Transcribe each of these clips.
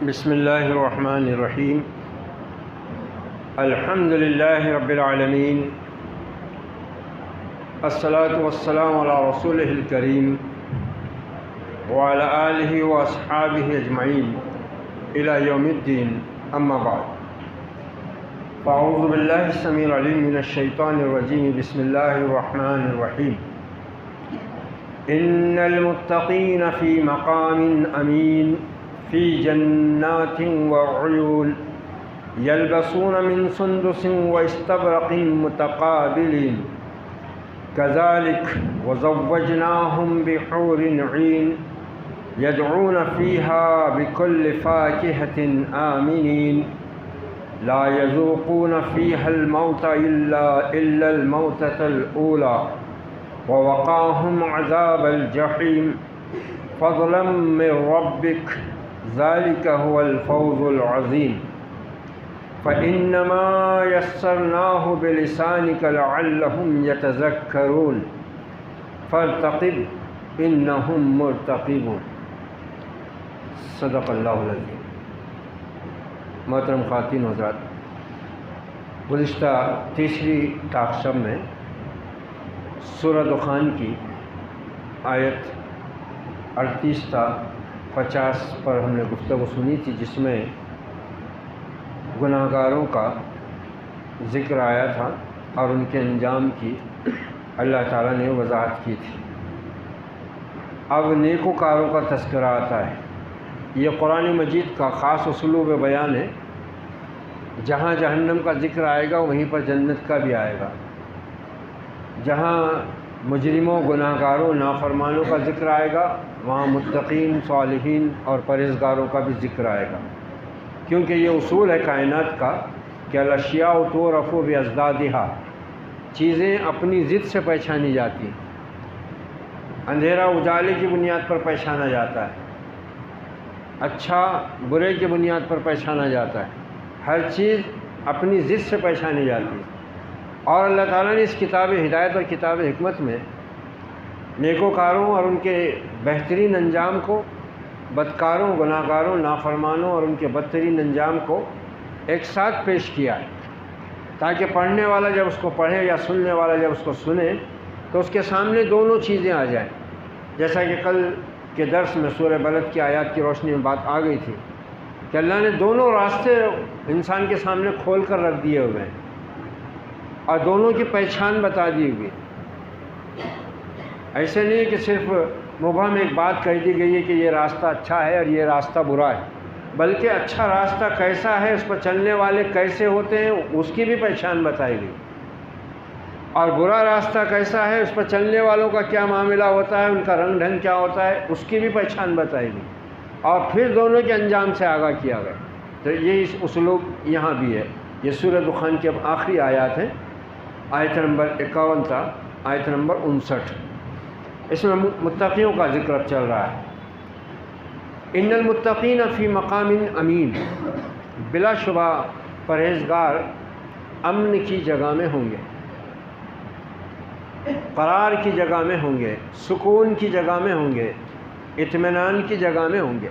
بسم اللہ الرحمن الرحیم الحمد للہ رب العالمین الصلاة والسلام علی رسولہ الکریم وعلی آلہ واصحابہ اجمعین الی یوم الدین اما بعد فاعوذ باللہ السمیع العلیم من الشیطان الرجیم بسم اللہ الرحمن الرحیم ان المتقین فی مقام امین فی جنات وعیون یلبسون من سندس واستبرق متقابلین كذلك وزوجناهم بحور عين يدعون فيها بكل فاكهة آمنين لا يذوقون فيها الموت إلا الموتة الأولى ووقاهم عذاب الجحيم فضلا من ربك ذلك هو الفوز العظيم فإنما يسرناه بلسانك لعلهم يتذكرون فارتقب إنهم مرتقبون صدق اللہ العظیم۔ محترم خواتین و حضرات، گزشتہ تیسری ٹاک شب میں سورہ دخان کی آیت 38 تا 50 پر ہم نے گفتگو سنی تھی، جس میں گناہ گاروں کا ذکر آیا تھا اور ان کے انجام کی اللہ تعالیٰ نے وضاحت کی تھی۔ اب نیکوکاروں کا تذکرہ آتا ہے۔ یہ قرآن مجید کا خاص اسلوب بیان ہے۔ جہاں جہنم کا ذکر آئے گا وہیں پر جنت کا بھی آئے گا، جہاں مجرموں، گناہ گاروں، نافرمانوں کا ذکر آئے گا وہاں متقین، صالحین اور پرہیزگاروں کا بھی ذکر آئے گا، کیونکہ یہ اصول ہے کائنات کا کہ الاشیاء تعرف بازدادہا، چیزیں اپنی ضد سے پہچانی جاتی ہیں۔ اندھیرا اجالے کی بنیاد پر پہچانا جاتا ہے، اچھا برے کی بنیاد پر پہچانا جاتا ہے، ہر چیز اپنی ضد سے پہچانی جاتی ہے۔ اور اللہ تعالیٰ نے اس کتاب ہدایت اور کتاب حکمت میں نیکوکاروں اور ان کے بہترین انجام کو، بدکاروں، گناہ گاروں، نافرمانوں اور ان کے بدترین انجام کو ایک ساتھ پیش کیا ہے، تاکہ پڑھنے والا جب اس کو پڑھے یا سننے والا جب اس کو سنے تو اس کے سامنے دونوں چیزیں آ جائیں۔ جیسا کہ کل کے درس میں سورہ بلد کی آیات کی روشنی میں بات آ گئی تھی کہ اللہ نے دونوں راستے انسان کے سامنے کھول کر رکھ دیے ہوئے ہیں اور دونوں کی پہچان بتا دی ہوئی۔ ایسے نہیں کہ صرف مبہم ایک بات کہہ دی گئی ہے کہ یہ راستہ اچھا ہے اور یہ راستہ برا ہے، بلکہ اچھا راستہ کیسا ہے، اس پر چلنے والے کیسے ہوتے ہیں، اس کی بھی پہچان بتائی گئی، اور برا راستہ کیسا ہے، اس پر چلنے والوں کا کیا معاملہ ہوتا ہے، ان کا رنگ ڈھنگ کیا ہوتا ہے، اس کی بھی پہچان بتائی گئی، اور پھر دونوں کے انجام سے آگاہ کیا گیا۔ تو یہ اس اسلوب یہاں بھی ہے۔ یہ سورہ دخان کی اب آخری آیات ہیں، آیت نمبر 51 تا آیت نمبر 59۔ اس میں متقیوں کا ذکر اب چل رہا ہے۔ ان المتقین فی مقام امین، بلا شبہ پرہیزگار امن کی جگہ میں ہوں گے، قرار کی جگہ میں ہوں گے، سکون کی جگہ میں ہوں گے، اطمینان کی جگہ میں ہوں گے۔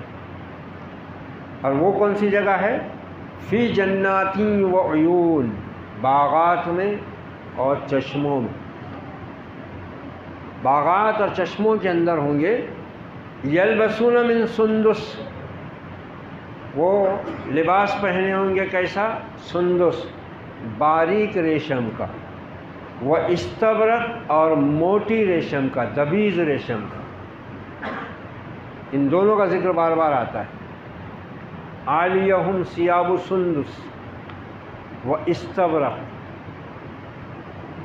اور وہ کون سی جگہ ہے؟ فی جنات و عیون، باغات میں اور چشموں میں، باغات اور چشموں کے اندر ہوں گے۔ یلبسون من سندس، وہ لباس پہنے ہوں گے کیسا؟ سندس، باریک ریشم کا، وہ استبرق اور موٹی ریشم کا، دبیز ریشم کا۔ ان دونوں کا ذکر بار بار آتا ہے۔ عالیہم ثیاب سندس و استبرق،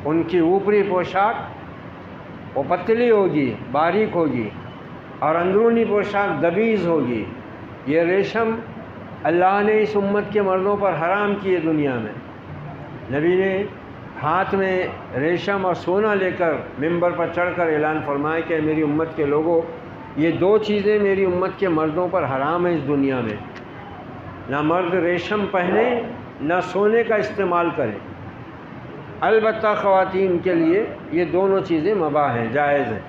ان کی اوپری پوشاک وہ پتلی ہوگی، باریک ہوگی، اور اندرونی پوشاک دبیز ہوگی۔ یہ ریشم اللہ نے اس امت کے مردوں پر حرام کی ہے دنیا میں۔ نبی نے ہاتھ میں ریشم اور سونا لے کر ممبر پر چڑھ کر اعلان فرمایا کہ میری امت کے لوگوں، یہ دو چیزیں میری امت کے مردوں پر حرام ہیں اس دنیا میں، نہ مرد ریشم پہنے نہ سونے کا استعمال کریں۔ البتہ خواتین کے لیے یہ دونوں چیزیں مباح ہیں، جائز ہیں۔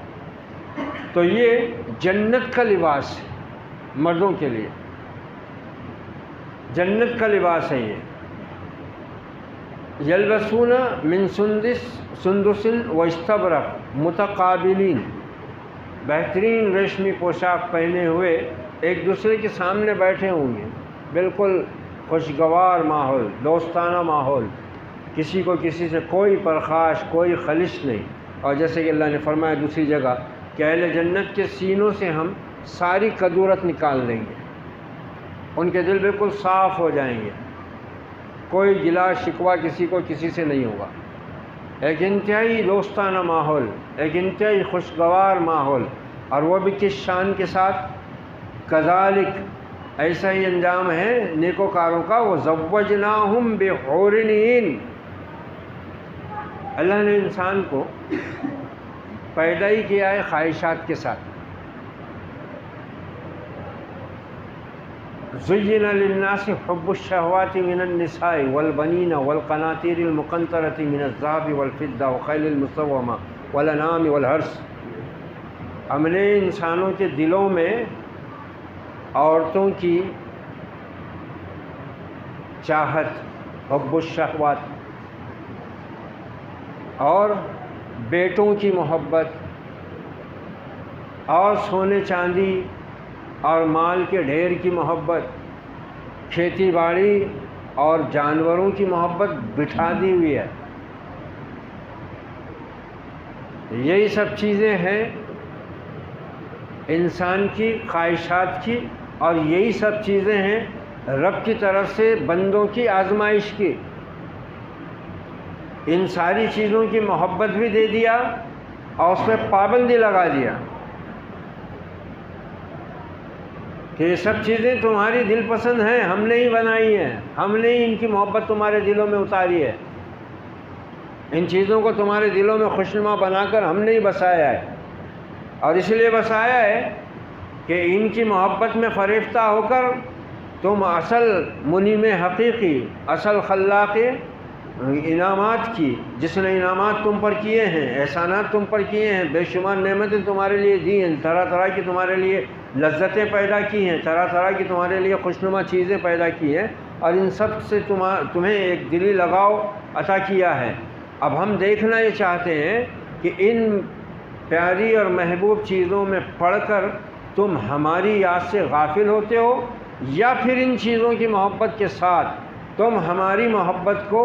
تو یہ جنت کا لباس ہے مردوں کے لیے، جنت کا لباس ہے یہ. یلبسون من سندس و استبرق متقابلین، بہترین ریشمی پوشاک پہنے ہوئے ایک دوسرے کے سامنے بیٹھے ہوں گے. بالکل خوشگوار ماحول، دوستانہ ماحول، کسی کو کسی سے کوئی پرخاش، کوئی خلش نہیں. اور جیسے کہ اللہ نے فرمایا دوسری جگہ کہ اہل جنت کے سینوں سے ہم ساری کدورت نکال دیں گے، ان کے دل بالکل صاف ہو جائیں گے، کوئی گلا شکوہ کسی کو کسی سے نہیں ہوگا. ایک انتہائی دوستانہ ماحول، ایک انتہائی خوشگوار ماحول، اور وہ بھی کس شان کے ساتھ؟ کذالک، ایسا ہی انجام ہے نیکوکاروں کا. وزوجناہم بحور عین، اللہ نے انسان کو پیدا ہی کیا ہے خواہشات کے ساتھ. زین للناس حب الشہوات من النساء والبنین والقناطیر المقنطرة من الذهب والفضة وخیل المسومة والانعام والحرث، ہم نے انسانوں کے دلوں میں عورتوں کی چاہت، حب الشہوات، اور بیٹوں کی محبت، اور سونے چاندی اور مال کے ڈھیر کی محبت، کھیتی باڑی اور جانوروں کی محبت بٹھا دی ہوئی ہے. یہی سب چیزیں ہیں انسان کی خواہشات کی، اور یہی سب چیزیں ہیں رب کی طرف سے بندوں کی آزمائش کی. ان ساری چیزوں کی محبت بھی دے دیا اور اس پہ پابندی لگا دیا کہ یہ سب چیزیں تمہاری دل پسند ہیں، ہم نے ہی بنائی ہیں، ہم نے ہی ان کی محبت تمہارے دلوں میں اتاری ہے، ان چیزوں کو تمہارے دلوں میں خوشنما بنا کر ہم نے ہی بسایا ہے. اور اس لیے بسایا ہے کہ ان کی محبت میں فریفتہ ہو کر تم اصل منعم حقیقی، اصل خلاق انعامات کی، جس نے انعامات تم پر کیے ہیں، احسانات تم پر کیے ہیں، بے شمار نعمتیں تمہارے لیے دی ہیں، طرح طرح کی تمہارے لیے لذتیں پیدا کی ہیں، طرح طرح کی تمہارے لیے خوشنما چیزیں پیدا کی ہیں، اور ان سب سے تمہیں ایک دلی لگاؤ عطا کیا ہے. اب ہم دیکھنا یہ چاہتے ہیں کہ ان پیاری اور محبوب چیزوں میں پڑھ کر تم ہماری یاد سے غافل ہوتے ہو، یا پھر ان چیزوں کی محبت کے ساتھ تم ہماری محبت کو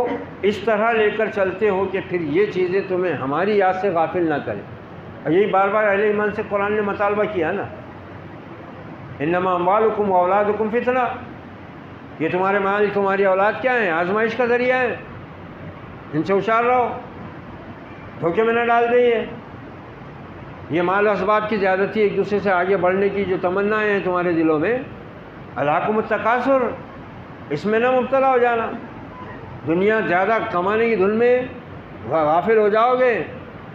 اس طرح لے کر چلتے ہو کہ پھر یہ چیزیں تمہیں ہماری یاد سے غافل نہ کریں. اور یہی بار بار اہل ایمان سے قرآن نے مطالبہ کیا نا، انما اموالکم و اولادکم فتنہ، یہ تمہارے مال، تمہاری اولاد کیا ہیں؟ آزمائش کا ذریعہ ہے، ان سے ہوشیار رہو، دھوکے میں نہ ڈال دیں. یہ مال و اسباب کی زیادتی، ایک دوسرے سے آگے بڑھنے کی جو تمنائیں ہیں تمہارے دلوں میں، الہاکم التکاثر، اس میں نہ مبتلا ہو جانا. دنیا زیادہ کمانے کی دھن میں غافل ہو جاؤ گے،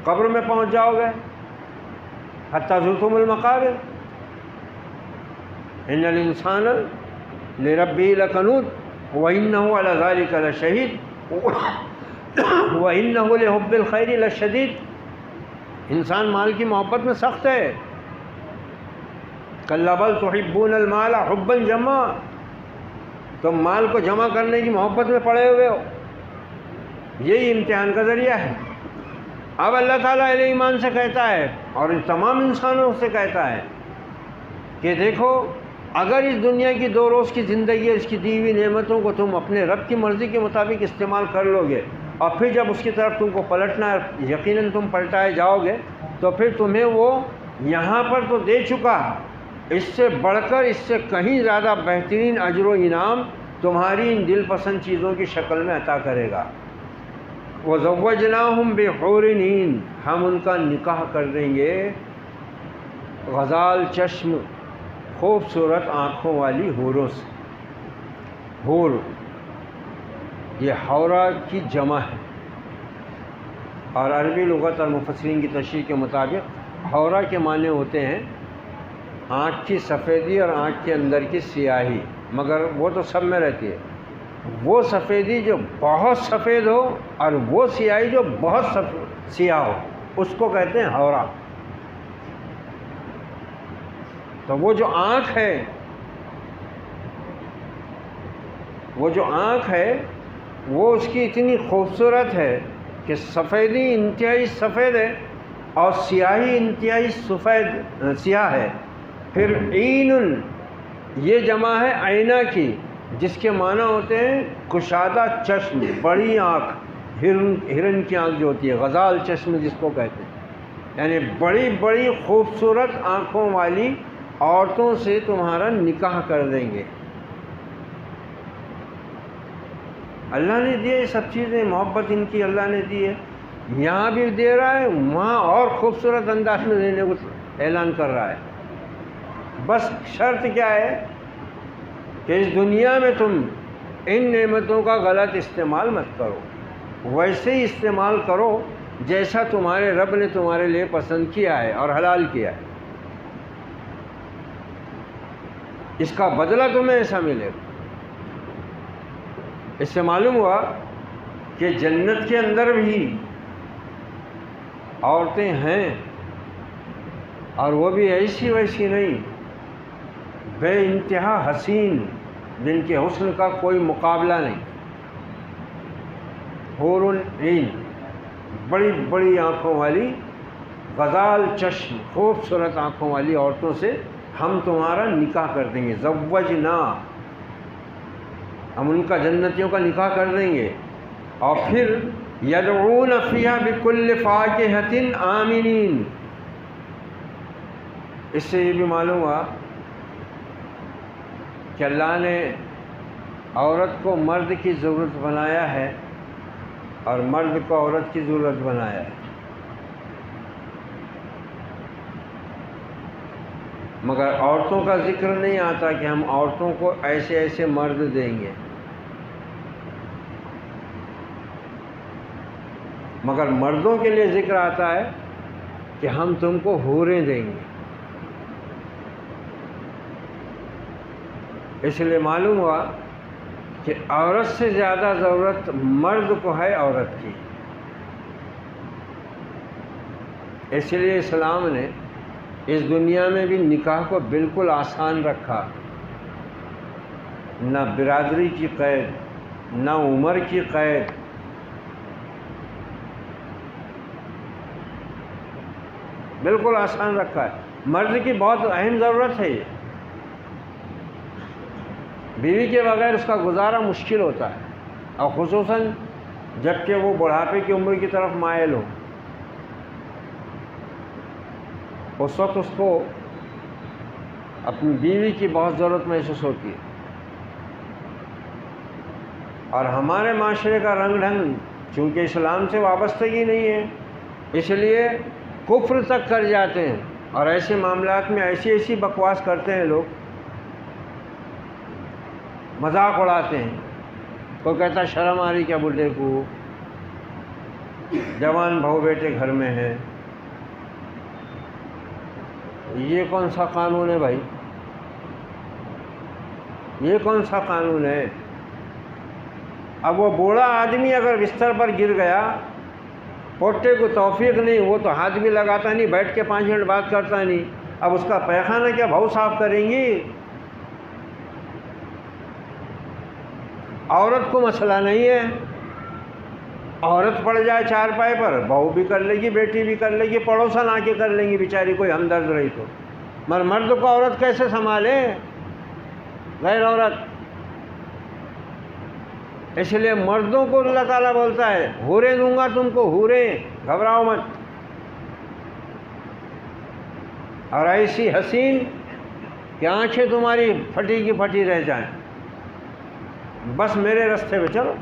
قبر میں پہنچ جاؤ گے. حتی زرتم المقابر، ان الانسان لربہ لکنود وانہ علی ذلک لشہید وانہ لحب الخیر لشدید. انسان مال کی محبت میں سخت ہے. کلا بل تحبون المال حبا جما، تم مال کو جمع کرنے کی محبت میں پڑے ہوئے ہو. یہی امتحان کا ذریعہ ہے. اب اللہ تعالیٰ اہل ایمان سے کہتا ہے اور تمام انسانوں سے کہتا ہے کہ دیکھو، اگر اس دنیا کی 2 روز کی زندگی، اس کی دی ہوئی نعمتوں کو تم اپنے رب کی مرضی کے مطابق استعمال کر لو گے، اور پھر جب اس کی طرف تم کو پلٹنا ہے، یقیناً تم پلٹائے جاؤ گے، تو پھر تمہیں وہ یہاں پر تو دے چکا، اس سے بڑھ کر، اس سے کہیں زیادہ بہترین اجر و انعام تمہاری ان دل پسند چیزوں کی شکل میں عطا کرے گا. وَزَوَّجْنَاهُمْ بِحُورٍ عِینٍ، ہم ان کا نکاح کر دیں گے غزال چشم، خوبصورت آنکھوں والی حوروں سے. حور یہ حورہ کی جمع ہے، اور عربی لغت اور مفسرین کی تشریح کے مطابق حورہ کے معنی ہوتے ہیں آنکھ کی سفیدی اور آنکھ کے اندر کی سیاہی، مگر وہ تو سب میں رہتی ہے. وہ سفیدی جو بہت سفید ہو اور وہ سیاہی جو بہت سیاہ ہو، اس کو کہتے ہیں حورہ. تو وہ جو آنکھ ہے وہ جو آنکھ ہے وہ اس کی اتنی خوبصورت ہے کہ سفیدی انتہائی سفید ہے اور سیاہی انتہائی سیاہ ہے. پھر عین یہ جمع ہے عینہ کی، جس کے معنی ہوتے ہیں کشادہ چشم، بڑی آنکھ. ہرن کی آنکھ جو ہوتی ہے، غزال چشم جس کو کہتے ہیں، یعنی بڑی بڑی خوبصورت آنکھوں والی عورتوں سے تمہارا نکاح کر دیں گے. اللہ نے دیے یہ سب چیزیں، محبت ان کی اللہ نے دی ہے، یہاں بھی دے رہا ہے، وہاں اور خوبصورت انداز میں دینے کو اعلان کر رہا ہے. بس شرط کیا ہے کہ اس دنیا میں تم ان نعمتوں کا غلط استعمال مت کرو، ویسے ہی استعمال کرو جیسا تمہارے رب نے تمہارے لیے پسند کیا ہے اور حلال کیا ہے. اس کا بدلہ تمہیں ایسا ملے گا. اس سے معلوم ہوا کہ جنت کے اندر بھی عورتیں ہیں، اور وہ بھی ایسی ویسی نہیں، بے انتہا حسین، جن کے حسن کا کوئی مقابلہ نہیں. حور العین، بڑی بڑی آنکھوں والی غزال چشم، خوبصورت آنکھوں والی عورتوں سے ہم تمہارا نکاح کر دیں گے. زوجنا، ہم ان کا جنتیوں کا نکاح کر دیں گے. اور پھر یدعون فیہا بکل فاکہۃ آمنین. اس سے یہ بھی معلوم ہوا کہ اللہ نے عورت کو مرد کی ضرورت بنایا ہے اور مرد کو عورت کی ضرورت بنایا ہے، مگر عورتوں کا ذکر نہیں آتا کہ ہم عورتوں کو ایسے ایسے مرد دیں گے، مگر مردوں کے لیے ذکر آتا ہے کہ ہم تم کو حوریں دیں گے. اس لیے معلوم ہوا کہ عورت سے زیادہ ضرورت مرد کو ہے عورت کی. اس لیے اسلام نے اس دنیا میں بھی نکاح کو بالکل آسان رکھا. نہ برادری کی قید، نہ عمر کی قید. بالکل آسان رکھا ہے. مرد کی بہت اہم ضرورت ہے یہ. بیوی کے بغیر اس کا گزارا مشکل ہوتا ہے، اور خصوصاً جب کہ وہ بڑھاپے کی عمر کی طرف مائل ہو. اس وقت اس کو اپنی بیوی کی بہت ضرورت محسوس ہوتی ہے. اور ہمارے معاشرے کا رنگ ڈھنگ چونکہ اسلام سے وابستگی نہیں ہے، اس لیے کفر تک کر جاتے ہیں، اور ایسے معاملات میں ایسی ایسی بکواس کرتے ہیں لوگ، مذاق اڑاتے ہیں. کوئی کہتا شرم آ رہی کیا بڈھے کو، جوان بہو بیٹے گھر میں ہیں. یہ کون سا قانون ہے بھائی؟ یہ کون سا قانون ہے؟ اب وہ بوڑھا آدمی اگر بستر پر گر گیا، پوٹے کو توفیق نہیں، وہ تو ہاتھ بھی لگاتا نہیں، بیٹھ کے 5 منٹ بات کرتا نہیں. اب اس کا پیخانہ کیا بہو صاف کریں گی؟ عورت کو مسئلہ نہیں ہے. عورت پڑ جائے چارپائی پر، بہو بھی کر لے گی، بیٹی بھی کر لے گی، پڑوسن آ کے کر لیں گی بیچاری، کوئی ہمدرد رہی تو. مگر مرد کو عورت کیسے سنبھالے، غیر عورت؟ اس لیے مردوں کو اللہ تعالیٰ بولتا ہے حوریں دوں گا تم کو، حوریں، گھبراؤ مت. اور ایسی حسین کہ آنکھیں تمہاری پھٹی کی پھٹی رہ جائیں. بس میرے راستے پہ چلو،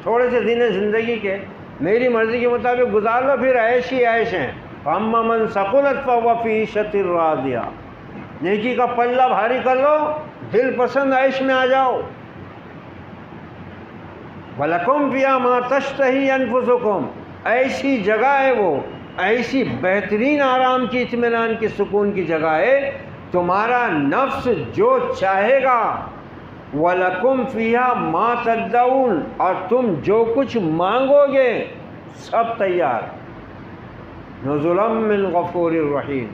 تھوڑے سے دن زندگی کے میری مرضی کے مطابق گزار لو، پھر عیش ہی عیش ہیں. فَأَمَّا مَنْ ثَقُلَتْ فَهُوَ فِي عِيشَةٍ رَاضِيَةٍ. نیکی کا پلہ بھاری کر لو، دل پسند عیش میں آ جاؤ. وَلَكُمْ فِيهَا مَا تَشْتَهِي أَنفُسُكُمْ. ایسی جگہ ہے وہ، ایسی بہترین آرام کی، اطمینان کی، سکون کی جگہ ہے، تمہارا نفس جو چاہے گا. وَلَكُمْ فِيهَا مَا تَدَّعُونَ. اور تم جو کچھ مانگو گے سب تیار. نُزُلًا مِّن غَفُورٍ رَحِيمٍ.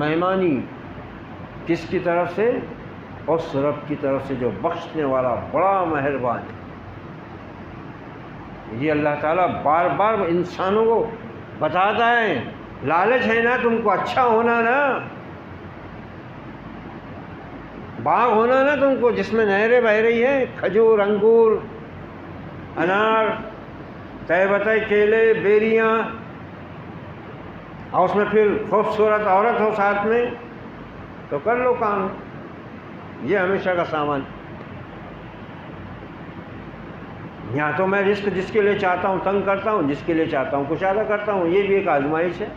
مہمانی کس کی طرف سے؟ اس رب کی طرف سے جو بخشنے والا بڑا مہربان ہے۔ یہ اللہ تعالیٰ بار بار انسانوں کو بتاتا ہے، لالچ ہے نا تم کو اچھا ہونا نا، باغ ہونا نا تم کو جس میں نہریں بہ رہی ہیں، کھجور، انگور، انار، طیبتہ کیلے، بیریاں، اور اس میں پھر خوبصورت عورت ہو ساتھ میں، تو کر لو کام، یہ ہمیشہ کا سامان۔ یہاں تو میں رزق جس کے لیے چاہتا ہوں تنگ کرتا ہوں، جس کے لیے چاہتا ہوں کشادہ کرتا ہوں، یہ بھی ایک آزمائش ہے۔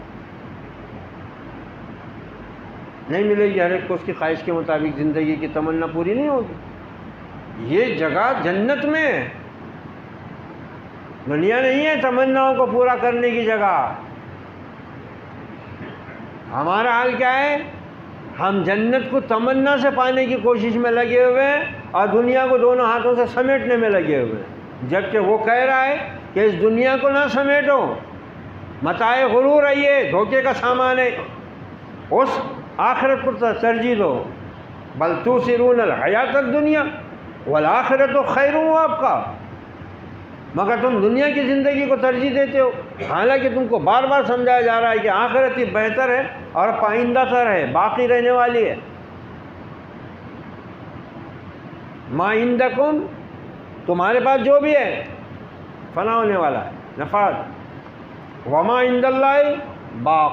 نہیں ملے گی ہر ایک کو اس کی خواہش کے مطابق، زندگی کی تمنا پوری نہیں ہوگی۔ یہ جگہ جنت میں ہے، دنیا نہیں ہے تمناؤں کو پورا کرنے کی جگہ۔ ہمارا حال کیا ہے؟ ہم جنت کو تمنا سے پانے کی کوشش میں لگے ہوئے ہیں اور دنیا کو دونوں ہاتھوں سے سمیٹنے میں لگے ہوئے ہیں، جبکہ وہ کہہ رہا ہے کہ اس دنیا کو نہ سمیٹو، متاع غرور ہے، یہ دھوکے کا سامان ہے، اس آخرت کو ترجیح دو۔ بل تؤثرون الحیات الدنیا والآخرۃ خیر وابقیٰ، مگر تم دنیا کی زندگی کو ترجیح دیتے ہو، حالانکہ تم کو بار بار سمجھایا جا رہا ہے کہ آخرت ہی بہتر ہے اور پائندہ تر ہے، باقی رہنے والی ہے۔ ما عندکم، تمہارے پاس جو بھی ہے فنا ہونے والا ہے، نفاد۔ وما عند اللہ باق،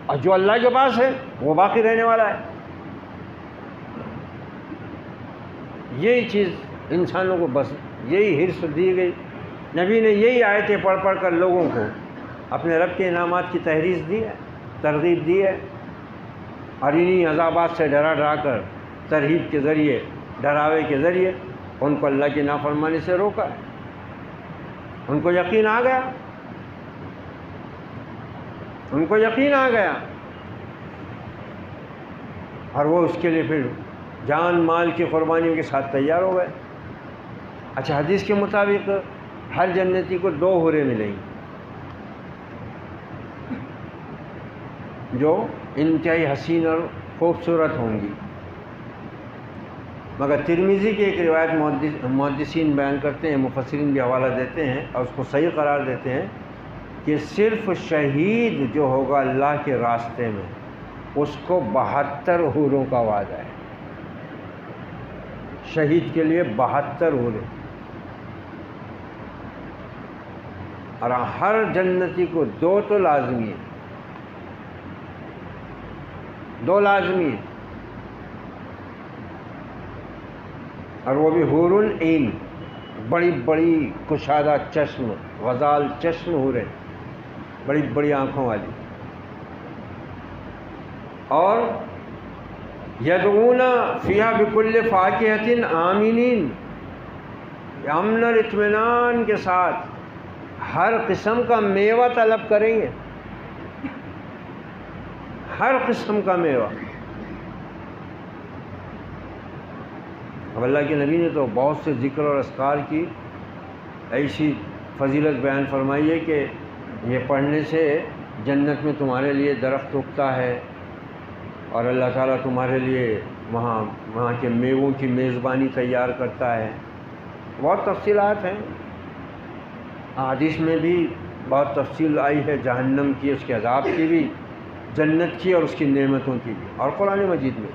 اور جو اللہ کے پاس ہے وہ باقی رہنے والا ہے۔ یہی چیز انسانوں کو بس یہی حرص دی گئی۔ نبی نے یہی آیتیں پڑھ پڑھ کر لوگوں کو اپنے رب کے انعامات کی تحریض دی ہے، ترغیب دی ہے، اور انہی عذابات سے ڈرا ڈرا کر ترہیب کے ذریعے، ڈراوے کے ذریعے ان کو اللہ کی نافرمانی سے روکا ہے۔ ان کو یقین آ گیا، ان کو یقین آ گیا، اور وہ اس کے لیے پھر جان مال کی قربانیوں کے ساتھ تیار ہو گئے۔ اچھا، حدیث کے مطابق ہر جنتی کو 2 حوریں ملیں گی جو انتہائی حسین اور خوبصورت ہوں گی، مگر ترمذی کی ایک روایت محدثین بیان کرتے ہیں، مفسرین بھی حوالہ دیتے ہیں اور اس کو صحیح قرار دیتے ہیں کہ صرف شہید جو ہوگا اللہ کے راستے میں اس کو 72 حوروں کا وعدہ ہے۔ شہید کے لیے 72 حوریں، اور ہر جنتی کو 2 تو لازمی ہے، 2 لازمی ہے، اور وہ بھی حور العین، بڑی بڑی کشادہ چشم، غزال چشم حوریں، بڑی بڑی آنکھوں والی، اور یدعون فیہا بکل فاکہۃ آمنین، امن اور اطمینان کے ساتھ ہر قسم کا میوہ طلب کریں گے، ہر قسم کا میوہ۔ اب اللہ کے نبی نے تو بہت سے ذکر اور اذکار کی ایسی فضیلت بیان فرمائی ہے کہ یہ پڑھنے سے جنت میں تمہارے لیے درخت اگتا ہے، اور اللہ تعالیٰ تمہارے لیے وہاں کے میووں کی میزبانی تیار کرتا ہے۔ بہت تفصیلات ہیں، حدیث میں بھی بہت تفصیل آئی ہے، جہنم کی، اس کے عذاب کی بھی، جنت کی اور اس کی نعمتوں کی بھی، اور قرآن مجید میں۔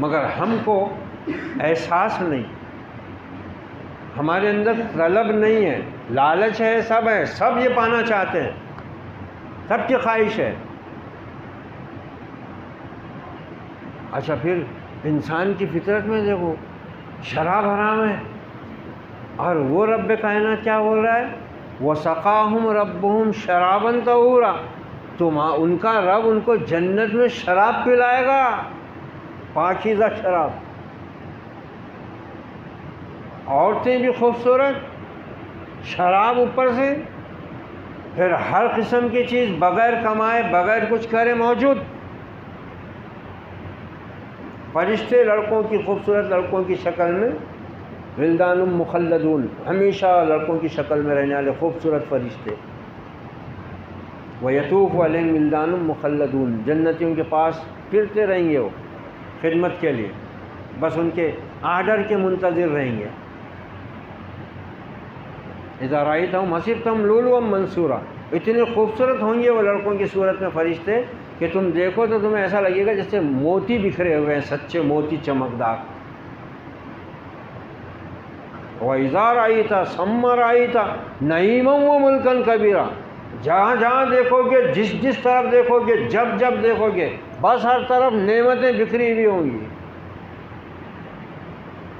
مگر ہم کو احساس نہیں، ہمارے اندر طلب نہیں ہے، لالچ ہے، سب یہ پانا چاہتے ہیں، سب کی خواہش ہے۔ اچھا، پھر انسان کی فطرت میں دیکھو شراب حرام ہے، اور وہ رب کائنات کیا بول رہا ہے؟ وَسَقَاهُمْ رَبُّهُمْ شَرَابًا طَهُورًا، ان کا رب ان کو جنت میں شراب پلائے گا، پاکیزہ شراب، عورتیں بھی خوبصورت، شراب اوپر سے، پھر ہر قسم کی چیز بغیر کمائے بغیر کچھ کرے موجود، فرشتے لڑکوں کی، خوبصورت لڑکوں کی شکل میں، ولدان مخلدون، ہمیشہ لڑکوں کی شکل میں رہنے والے خوبصورت فرشتے، وَيَطُوفُ عَلَيْهِمْ وِلْدَانٌ مُخَلَّدُونَ، جنتیوں کے پاس پھرتے رہیں گے وہ، خدمت کے لیے، بس ان کے آرڈر کے منتظر رہیں گے۔ اذا رأیتہم حسبتہم لؤلؤا منثورا، اتنے خوبصورت ہوں گے وہ لڑکوں کی صورت میں فرشتے کہ تم دیکھو تو تمہیں ایسا لگے گا جیسے موتی بکھرے ہوئے ہیں، سچے موتی چمکدار۔ وَإِذَا رَأَيْتَ ثَمَّ رَأَيْتَ نَعِيمًا وَمُلْكًا كَبِيرًا، جہاں جہاں دیکھو گے، جس جس طرف دیکھو گے، جب جب دیکھو گے، بس ہر طرف نعمتیں بکھری ہوئی ہوں گی۔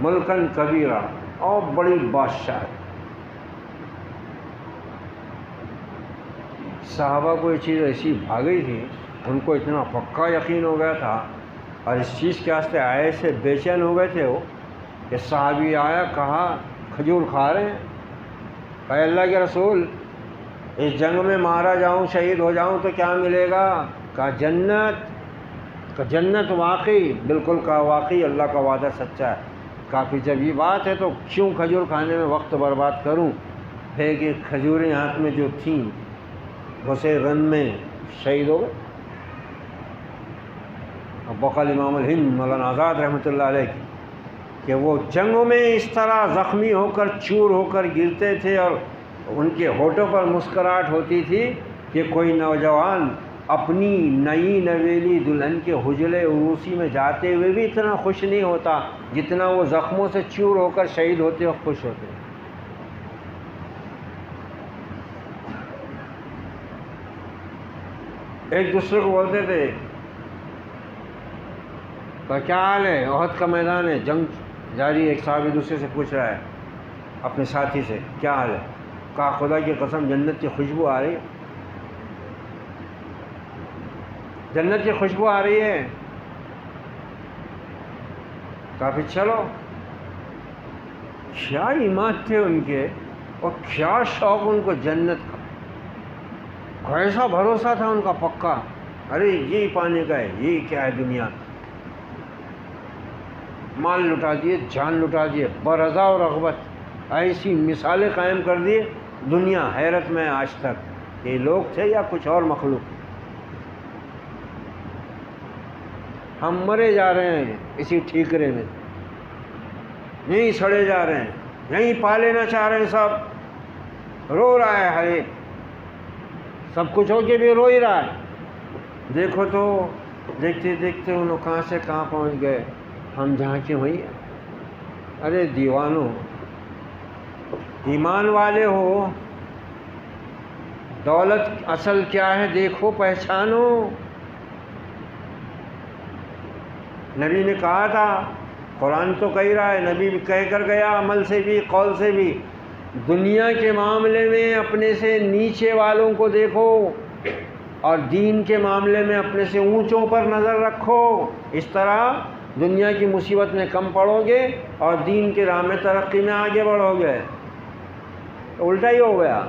ملکن کبیرہ، اور بڑی بادشاہ۔ صحابہ کو یہ چیز ایسی بھا گئی تھی، ان کو اتنا پکا یقین ہو گیا تھا، اور اس چیز کے واسطے آئے سے بے چین ہو گئے تھے وہ، کہ صحابی آیا، کہا کھجور کھا رہے ہیں، اے اللہ کے رسول اس جنگ میں مارا جاؤں، شہید ہو جاؤں تو کیا ملے گا؟ کہا جنت۔ کہ جنت واقعی، بالکل کہا واقعی اللہ کا وعدہ سچا ہے۔ کافی جب یہ بات ہے تو کیوں کھجور کھانے میں وقت برباد کروں؟ ہے کہ کھجوریں ہاتھ میں جو تھیں اسے رن میں شہید ہو گئے۔ اب وقال امام الہند مولانا آزاد رحمۃ اللہ علیہ کی کہ وہ جنگوں میں اس طرح زخمی ہو کر چور ہو کر گرتے تھے، اور ان کے ہونٹوں پر مسکراہٹ ہوتی تھی کہ کوئی نوجوان اپنی نئی نویلی دلہن کے حجلے عروسی میں جاتے ہوئے بھی اتنا خوش نہیں ہوتا جتنا وہ زخموں سے چور ہو کر شہید ہوتے وقت خوش ہوتے۔ ایک دوسرے کو بولتے تھے کہ کیا حال ہے؟ احد کا میدان ہے، جنگ جاری، ایک صحابی دوسرے سے پوچھ رہا ہے اپنے ساتھی سے کیا حال ہے؟ کہا خدا کی قسم جنت کی خوشبو آ رہی ہے، جنت کی خوشبو آ رہی ہے۔ کہا پھر چلو۔ کیا ایمان تھے ان کے، اور کیا شوق ان کو جنت کا، کیسا بھروسہ تھا ان کا پکا، ارے یہی پانے کا ہے، یہی کیا ہے دنیا۔ مال لٹا دیے، جان لٹا دیے، برضا و رغبت، ایسی مثالیں قائم کر دیے، دنیا حیرت میں آج تک یہ لوگ تھے یا کچھ اور مخلوق۔ ہم مرے جا رہے ہیں اسی ٹھیکرے میں، یہیں سڑے جا رہے ہیں، یہیں پا لینا چاہ رہے ہیں، سب رو رہا ہے، ہر ایک سب کچھ ہو کے بھی رو ہی رہا ہے۔ دیکھو تو دیکھتے دیکھتے ان لوگ کہاں سے کہاں پہنچ گئے، ہم جہاں کے وہیں ہیں۔ ارے دیوانو، ایمان والے ہو، دولت اصل کیا ہے دیکھو، پہچانو۔ نبی نے کہا تھا، قرآن تو کہہ رہا ہے، نبی بھی کہہ کر گیا، عمل سے بھی قول سے بھی، دنیا کے معاملے میں اپنے سے نیچے والوں کو دیکھو، اور دین کے معاملے میں اپنے سے اونچوں پر نظر رکھو۔ اس طرح دنیا کی مصیبت میں کم پڑو گے اور دین کے راہ میں ترقی میں آگے بڑھو گے۔ الٹا ہی ہو گیا۔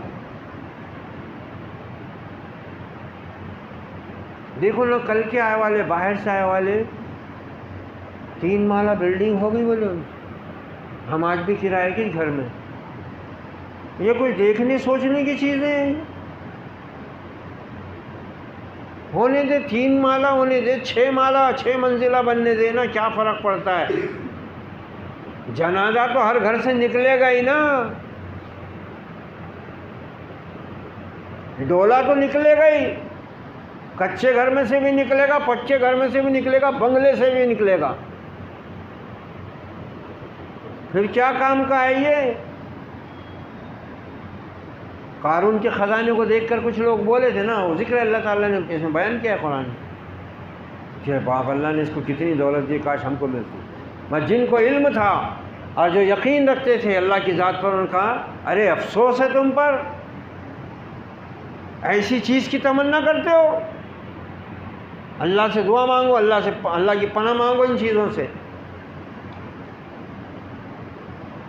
دیکھو نا، کل کے آئے والے، باہر سے آئے والے، 3 مالہ بلڈنگ ہو گئی بولے، ہم آج بھی کرائے کے گھر میں۔ یہ کوئی دیکھنے سوچنے کی چیزیں ہیں؟ ہونے دے 3 مالہ، ہونے دے 6 مالہ، 6 منزلہ بننے دینا، کیا فرق پڑتا ہے؟ جنازہ تو ہر گھر سے نکلے گا ہی نا، ڈولا تو نکلے گا ہی، کچے گھر میں سے بھی نکلے گا، پکے گھر میں سے بھی نکلے گا، بنگلے سے بھی نکلے گا۔ پھر کیا کام کا ہے یہ؟ قارون کے خزانے کو دیکھ کر کچھ لوگ بولے تھے نا، وہ ذکر اللہ تعالیٰ نے اس میں بیان کیا ہے قرآن کہ باپ اللہ نے اس کو کتنی دولت دی، کاش ہم کو ملتی۔ بس جن کو علم تھا اور جو یقین رکھتے تھے اللہ کی ذات پر، انہوں نے کہا ارے افسوس ہے تم پر، ایسی چیز کی تمنا کرتے ہو، اللہ سے دعا مانگو، اللہ کی پناہ مانگو ان چیزوں سے۔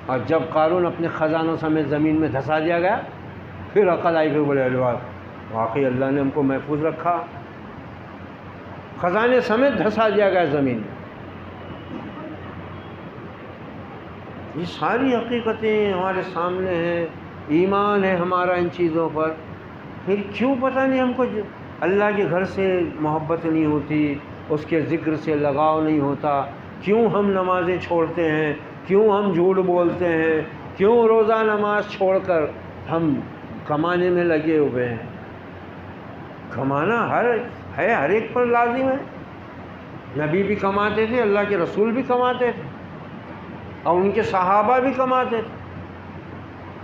اور جب قارون اپنے خزانوں سمیت زمین میں دھسا دیا گیا، پھر عقل آئی، پھر بولے واقعی اللہ نے ہم کو محفوظ رکھا، خزانے سمیت دھسا دیا گیا زمین میں۔ یہ ساری حقیقتیں ہمارے سامنے ہیں، ایمان ہے ہمارا ان چیزوں پر، پھر کیوں پتہ نہیں ہم کو اللہ کے گھر سے محبت نہیں ہوتی، اس کے ذکر سے لگاؤ نہیں ہوتا، کیوں ہم نمازیں چھوڑتے ہیں، کیوں ہم جھوٹ بولتے ہیں، کیوں روزہ نماز چھوڑ کر ہم کمانے میں لگے ہوئے ہیں۔ کمانا ہر ایک پر لازم ہے۔ نبی بھی کماتے تھے، اللہ کے رسول بھی کماتے تھے، اور ان کے صحابہ بھی کماتے تھے،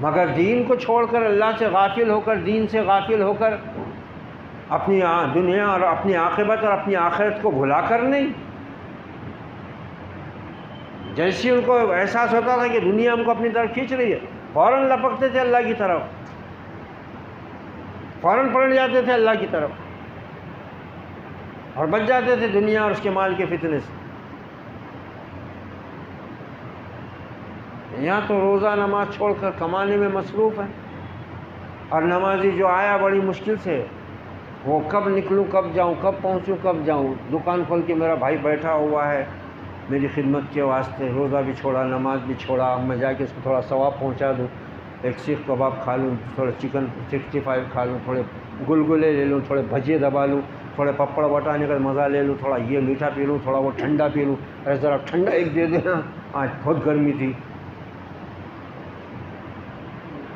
مگر دین کو چھوڑ کر، اللہ سے غافل ہو کر، دین سے غافل ہو کر، اپنی دنیا اور اپنی عاقبت اور اپنی آخرت کو بھلا کر نہیں۔ جیسے ان کو احساس ہوتا تھا کہ دنیا ہم کو اپنی طرف کھینچ رہی ہے، فوراً لپکتے تھے اللہ کی طرف، فوراً پلٹ جاتے تھے اللہ کی طرف، اور بچ جاتے تھے دنیا اور اس کے مال کے فتنے سے۔ یہاں تو روزہ نماز چھوڑ کر کمانے میں مصروف ہے، اور نمازی جو آیا بڑی مشکل سے، وہ کب نکلوں، کب جاؤں، کب پہنچوں، کب جاؤں، دکان کھول کے میرا بھائی بیٹھا ہوا ہے میری خدمت کے واسطے، روزہ بھی چھوڑا، نماز بھی چھوڑا، اب میں جا کے اس کو تھوڑا ثواب پہنچا دوں، ایک سیخ کباب کھا لوں، تھوڑا چکن 65 کھا لوں، تھوڑے گلگلے لے لوں، تھوڑے بھجے دبا لوں، تھوڑے پپڑ بٹانے کا مزہ لے لوں، تھوڑا یہ میٹھا پی لوں، تھوڑا وہ ٹھنڈا پی لوں، ارے ذرا ٹھنڈا ایک دے دینا، آج بہت گرمی تھی۔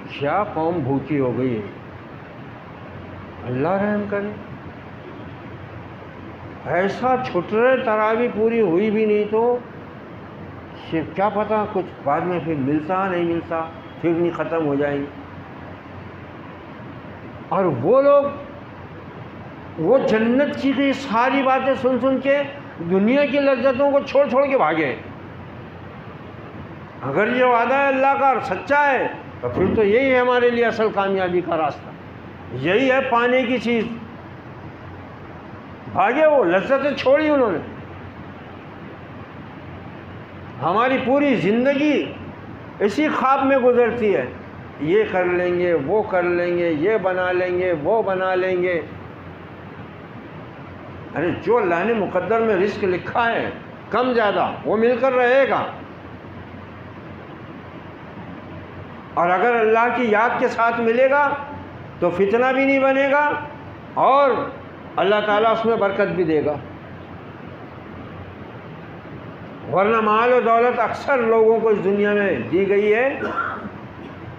کیا قوم بھوکی ہو گئی ہے، اللہ رحم کرے۔ ایسا چھٹ رہے، تراویح پوری ہوئی بھی نہیں تو کیا پتہ کچھ بعد میں پھر ملتا نہیں ملتا، پھر نہیں ختم ہو جائیں گی۔ اور وہ لوگ وہ جنت کی ساری باتیں سن سن کے دنیا کی لذتوں کو چھوڑ چھوڑ کے بھاگے۔ اگر یہ وعدہ ہے اللہ کا اور سچا ہے تو پھر تو یہی ہے ہمارے لیے اصل کامیابی کا راستہ، یہی ہے پانے کی چیز۔ بھاگے، وہ لذتیں چھوڑی انہوں نے۔ ہماری پوری زندگی اسی خواب میں گزرتی ہے، یہ کر لیں گے، وہ کر لیں گے، یہ بنا لیں گے، وہ بنا لیں گے۔ ارے جو اللہ نے مقدر میں رزق لکھا ہے، کم زیادہ وہ مل کر رہے گا، اور اگر اللہ کی یاد کے ساتھ ملے گا تو فتنہ بھی نہیں بنے گا، اور اللہ تعالیٰ اس میں برکت بھی دے گا۔ ورنہ مال و دولت اکثر لوگوں کو اس دنیا میں دی گئی ہے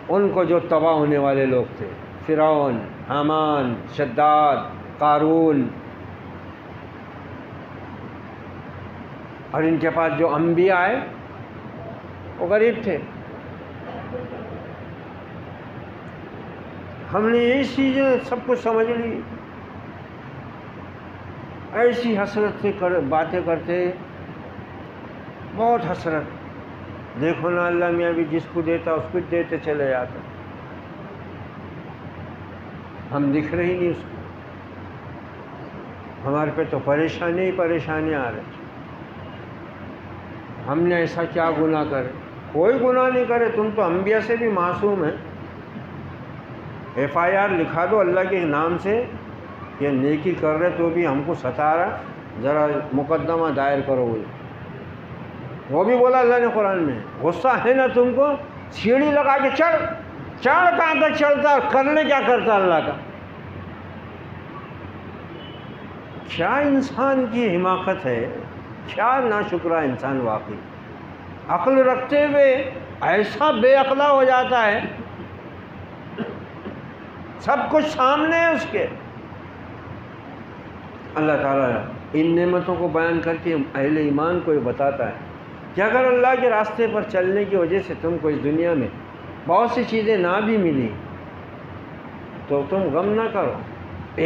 ان کو جو تباہ ہونے والے لوگ تھے، فرعون، حامان، شداد، قارون، اور ان کے پاس جو انبیاء آئے وہ غریب تھے۔ ہم نے یہی چیزیں سب کچھ سمجھ لی، ایسی حسرت سے باتیں کرتے، بہت حسرت۔ دیکھو نا اللہ میاں بھی جس کو دیتا اس کو دیتے چلے جاتا، ہم دکھ رہے ہی نہیں اس کو، ہمارے پہ تو پریشانی ہی پریشانی آ رہی۔ ہم نے ایسا کیا گناہ کرے؟ کوئی گناہ نہیں کرے، تم تو انبیاء سے بھی معصوم ہیں۔ FIR لکھا دو اللہ کے نام سے کہ نیکی کر رہے تو بھی ہم کو ستا رہا، ذرا مقدمہ دائر کرو۔ وہ بھی بولا اللہ نے قرآن میں، غصہ ہے نا تم کو، سیڑھی لگا کے چڑھ کہاں تک چڑھتا، کرنے کیا کرتا اللہ کا۔ کیا انسان کی حماقت ہے، کیا ناشکرا انسان واقعی۔ عقل رکھتے ہوئے ایسا بے عقلا ہو جاتا ہے، سب کچھ سامنے ہے اس کے۔ اللہ تعالیٰ ان نعمتوں کو بیان کر کے اہل ایمان کو یہ بتاتا ہے کہ اگر اللہ کے راستے پر چلنے کی وجہ سے تم کو اس دنیا میں بہت سی چیزیں نہ بھی ملی تو تم غم نہ کرو،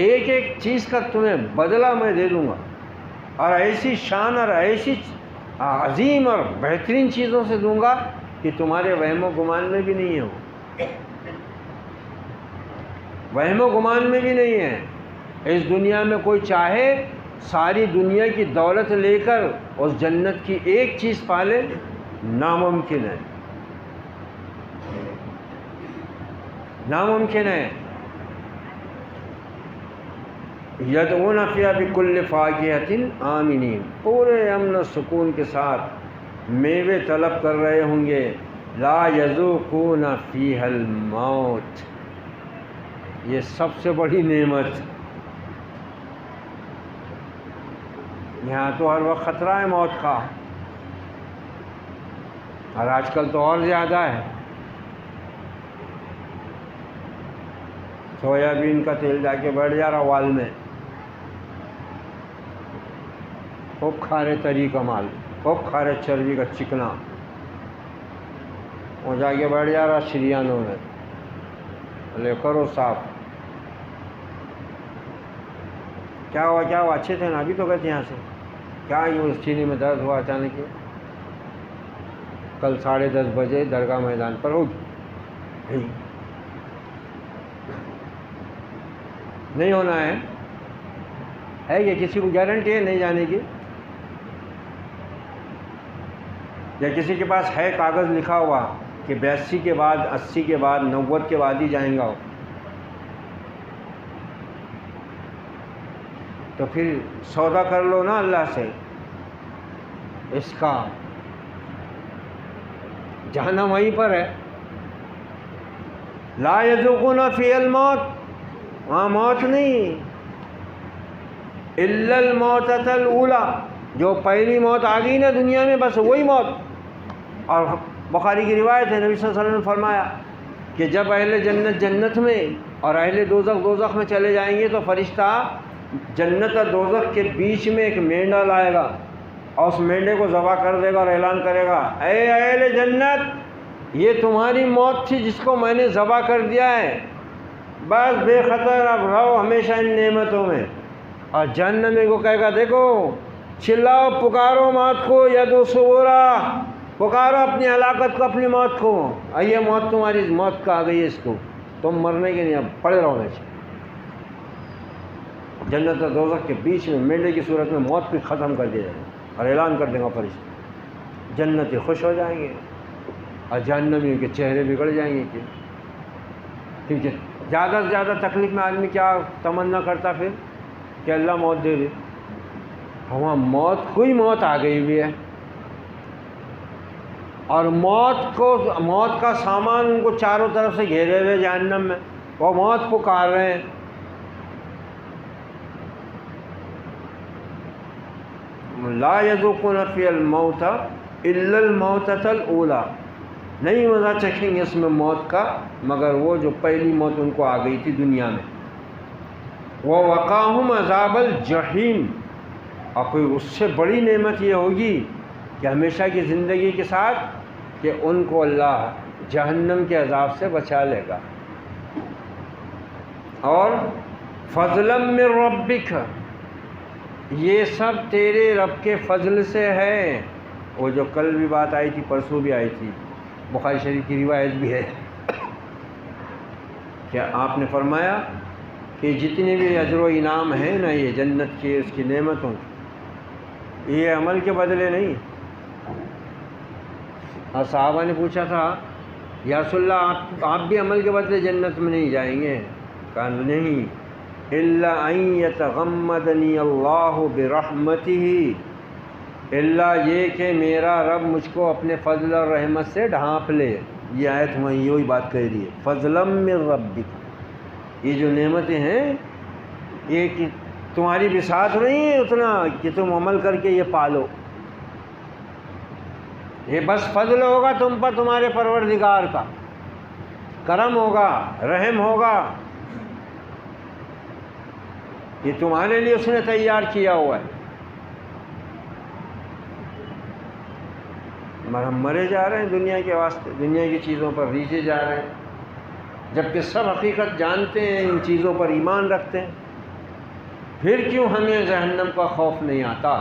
ایک ایک چیز کا تمہیں بدلہ میں دے دوں گا، اور ایسی شان اور ایسی عظیم اور بہترین چیزوں سے دوں گا کہ تمہارے وہم و گمان میں بھی نہیں ہے، وہم و گمان میں بھی نہیں ہے۔ اس دنیا میں کوئی چاہے ساری دنیا کی دولت لے کر اس جنت کی ایک چیز پالے، ناممکن ہے، ناممکن ہے۔ یدعون فیہا بکل فاکہۃ آمنین، پورے امن و سکون کے ساتھ میوے طلب کر رہے ہوں گے، لا یذوقون فیہا الموت، یہ سب سے بڑی نعمت، یہاں تو ہر وقت خطرہ ہے موت کا، اور آج کل تو اور زیادہ ہے۔ سویابین کا تیل جا کے بیٹھ جا رہا وال میں، خوب کھارے تری کا مال، خوب کھارے چربی کا چکنا، وہ جا کے بیٹھ جا رہا شریانوں میں، لے کرو صاف۔ کیا ہوا کیا ہوا؟ اچھے تھے نا، ابھی تو گئے تھے یہاں سے، کیا یہ اس چینی میں درد ہوا اچانک ہی؟ کل 10:30 بجے درگاہ میدان پر ہوگی، نہیں ہونا ہے کہ کسی کو گارنٹی ہے نہیں جانے کی؟ یا کسی کے پاس ہے کاغذ لکھا ہوا کہ 82 کے بعد، 80 کے بعد، 90 کے بعد ہی جائیں گا؟ تو پھر سودا کر لو نا اللہ سے اس کا، جہنم وہیں پر ہے۔ لا یذوقون فی الموت، وہاں موت نہیں، الا الموتۃ الاولی، جو پہلی موت آ گئی نا دنیا میں بس وہی موت۔ اور بخاری کی روایت ہے، نبی صلی اللہ علیہ وسلم نے فرمایا کہ جب اہل جنت جنت میں اور اہل دوزخ دوزخ میں چلے جائیں گے تو فرشتہ جنت اور دوزخ کے بیچ میں ایک مینڈا لائے گا اور اس مینڈے کو ذبح کر دے گا اور اعلان کرے گا، اے اہل جنت، یہ تمہاری موت تھی جس کو میں نے ذبح کر دیا ہے، بس بے خطر اب رہو ہمیشہ ان نعمتوں میں۔ اور جہنمی کو کہے گا، دیکھو چلاؤ پکارو موت کو، یدو صبورا، پکارو اپنی ہلاکت کو، اپنی موت کو، یہ موت تمہاری موت کا آ گئی ہے، اس کو تم مرنے کے نہیں، اب پڑے رہو نیچے۔ جنت اور دوزخ کے بیچ میں مینڈے کی صورت میں موت کو ختم کر دیا جائے گا اور اعلان کر دیں گا فرشتے، جنتی خوش ہو جائیں گے اور جہنمیوں کے چہرے بگڑ جائیں گے، کیونکہ زیادہ سے زیادہ تکلیف میں آدمی کیا تمنا کرتا پھر کہ اللہ موت دے دے، وہاں موت کوئی موت آ گئی ہوئی ہے، اور موت کا سامان ان کو چاروں طرف سے گھیرے ہوئے جہنم میں، وہ موت پکار رہے ہیں۔ لا یذوقون فی الموت الا الموتۃ الاولی، نہیں مزہ چکھیں گے اس میں موت کا مگر وہ جو پہلی موت ان کو آ گئی تھی دنیا میں۔ وَوَقَاهُمْ عَذَابَ الْجَحِيمِ، اور کوئی اس سے بڑی نعمت یہ ہوگی کہ ہمیشہ کی زندگی کے ساتھ کہ ان کو اللہ جہنم کے عذاب سے بچا لے گا۔ اور فضلاً من ربک، یہ سب تیرے رب کے فضل سے ہے۔ وہ جو کل بھی بات آئی تھی، پرسوں بھی آئی تھی، بخاری شریف کی روایت بھی ہے کہ آپ نے فرمایا کہ جتنے بھی اجر و انعام ہیں نا یہ جنت کے، اس کی نعمتوں کی، یہ عمل کے بدلے نہیں۔ اور صحابہ نے پوچھا تھا، یا رسول اللہ آپ بھی عمل کے بدلے جنت میں نہیں جائیں گے؟ کہا نہیں، الا ان یتغمدنی اللہ برحمتہ، اللہ یہ کہ میرا رب مجھ کو اپنے فضل اور رحمت سے ڈھانپ لے۔ یہ آیت میں یہی بات کہہ رہی ہے، فضلاً من ربک، یہ جو نعمتیں ہیں یہ کہ تمہاری بساط نہیں ہے اتنا کہ تم عمل کر کے یہ پالو، یہ بس فضل ہوگا تم پر تمہارے پروردگار کا، کرم ہوگا، رحم ہوگا، یہ تمہارے لیے اس نے تیار کیا ہوا ہے۔ ہم مرے جا رہے ہیں دنیا کے واسطے، دنیا کی چیزوں پر ریجھے جا رہے ہیں، جبکہ سب حقیقت جانتے ہیں، ان چیزوں پر ایمان رکھتے ہیں، پھر کیوں ہمیں جہنم کا خوف نہیں آتا؟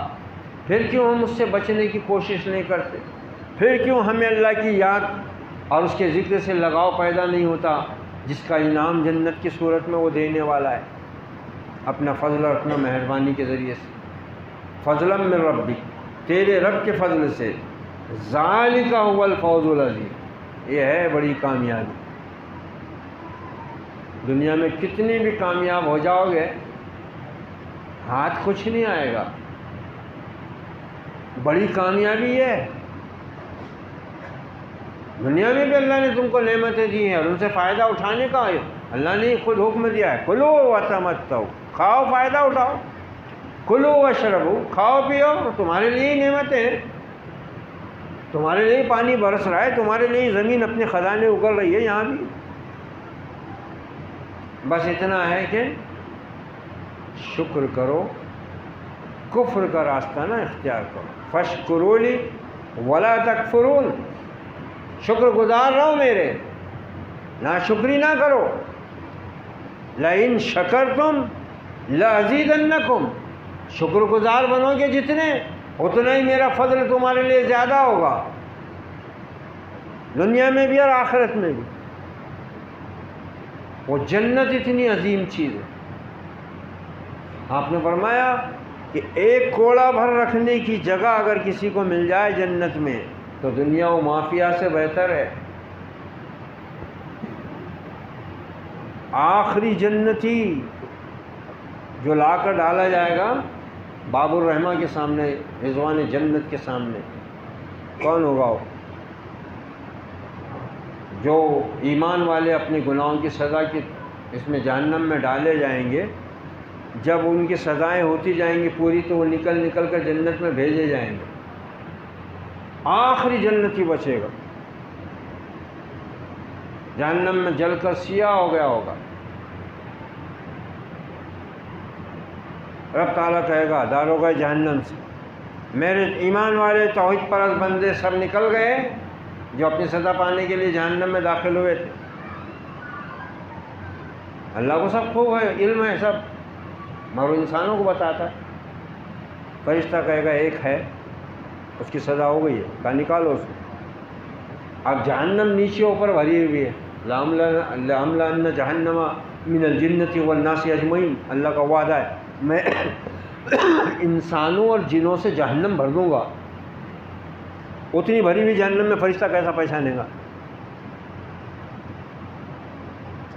پھر کیوں ہم اس سے بچنے کی کوشش نہیں کرتے؟ پھر کیوں ہمیں اللہ کی یاد اور اس کے ذکر سے لگاؤ پیدا نہیں ہوتا جس کا انعام جنت کی صورت میں وہ دینے والا ہے اپنا فضل اور اپنا مہربانی کے ذریعے سے؟ فضلاً من ربک، تیرے رب کے فضل سے، ذالک هو الفوز العظیم، یہ ہے بڑی کامیابی۔ دنیا میں کتنی بھی کامیاب ہو جاؤ گے ہاتھ کچھ نہیں آئے گا، بڑی کامیابی یہ ہے۔ دنیا میں بھی اللہ نے تم کو نعمتیں دی ہیں اور ان سے فائدہ اٹھانے کا اللہ نے خود حکم دیا ہے، کلو وتمتعوا، کھاؤ فائدہ اٹھاؤ، کلو واشربو، کھاؤ پیو، تمہارے لیے ہی نعمتیں ہیں، تمہارے لیے پانی برس رہا ہے، تمہارے لیے زمین اپنے خزانے اگل رہی ہے یہاں بھی، بس اتنا ہے کہ شکر کرو، کفر کا راستہ نہ اختیار کرو۔ فاشکروا لی ولا تکفرون، شکر گزار رہو میرے، ناشکری نہ کرو۔ لئن شکرتم لازیدنکم، شکر گزار بنو گے جتنے، اتنا ہی میرا فضل تمہارے لیے زیادہ ہوگا، دنیا میں بھی اور آخرت میں بھی۔ وہ جنت اتنی عظیم چیز ہے، آپ نے فرمایا کہ ایک کوڑا بھر رکھنے کی جگہ اگر کسی کو مل جائے جنت میں تو دنیا و مافیا سے بہتر ہے۔ آخری جنتی جو لا کر ڈالا جائے گا باب الرحمہ کے سامنے، رضوان جنت کے سامنے، کون ہوگا وہ؟ جو ایمان والے اپنے گناہوں کی سزا کی اس میں جہنم میں ڈالے جائیں گے، جب ان کی سزائیں ہوتی جائیں گی پوری تو وہ نکل کر جنت میں بھیجے جائیں گے، آخری جنتی بچے گا، جہنم میں جل کر سیاہ ہو گیا ہوگا۔ رب تعالیٰ کہے گا داروغہ جہنم سے، میرے ایمان والے توحید پرست بندے سب نکل گئے جو اپنی سزا پانے کے لیے جہنم میں داخل ہوئے تھے۔ اللہ کو سب خوب ہے، علم ہے سب، مگر انسانوں کو بتاتا ہے۔ فرشتہ کہے گا ایک ہے، اس کی سزا ہو گئی ہے، کہا نکالو اس کو۔ اب جہنم نیچے اوپر بھری ہوئی ہے، لَأَمْلَأَنَّ جَهَنَّمَ مِنَ الْجِنَّةِ وَالنَّاسِ أَجْمَعِينَ، اللہ کا وعدہ ہے میں انسانوں اور جنوں سے جہنم بھر دوں گا۔ اتنی بھری ہوئی جہنم میں فرشتہ کیسا پہچانے گا؟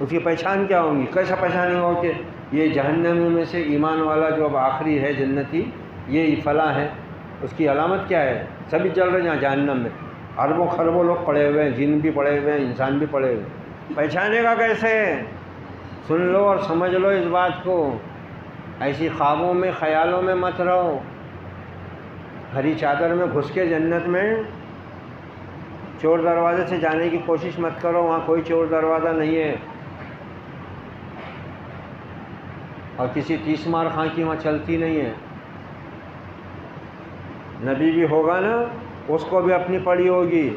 اس کی پہچان کیا ہوگی؟ کیسا پہچانے گا کہ یہ جہنم میں سے ایمان والا جو اب آخری ہے جنتی، یہ فلاں ہے؟ اس کی علامت کیا ہے؟ سبھی چل رہے ہیں جہنم میں، اربوں خربوں لوگ پڑے ہوئے ہیں، جن بھی پڑے ہوئے ہیں، انسان بھی پڑے ہوئے ہیں، پہچانے گا کیسے؟ سن لو اور سمجھ لو اس بات کو، ایسی خوابوں میں خیالوں میں مت رہو۔ ہری چادر میں گھس کے جنت میں چور دروازے سے جانے کی کوشش مت کرو، وہاں کوئی چور دروازہ نہیں ہے، اور کسی تیس مار خاں کی وہاں چلتی نہیں ہے۔ نبی بھی ہوگا نا، اس کو بھی اپنی پڑی ہوگی۔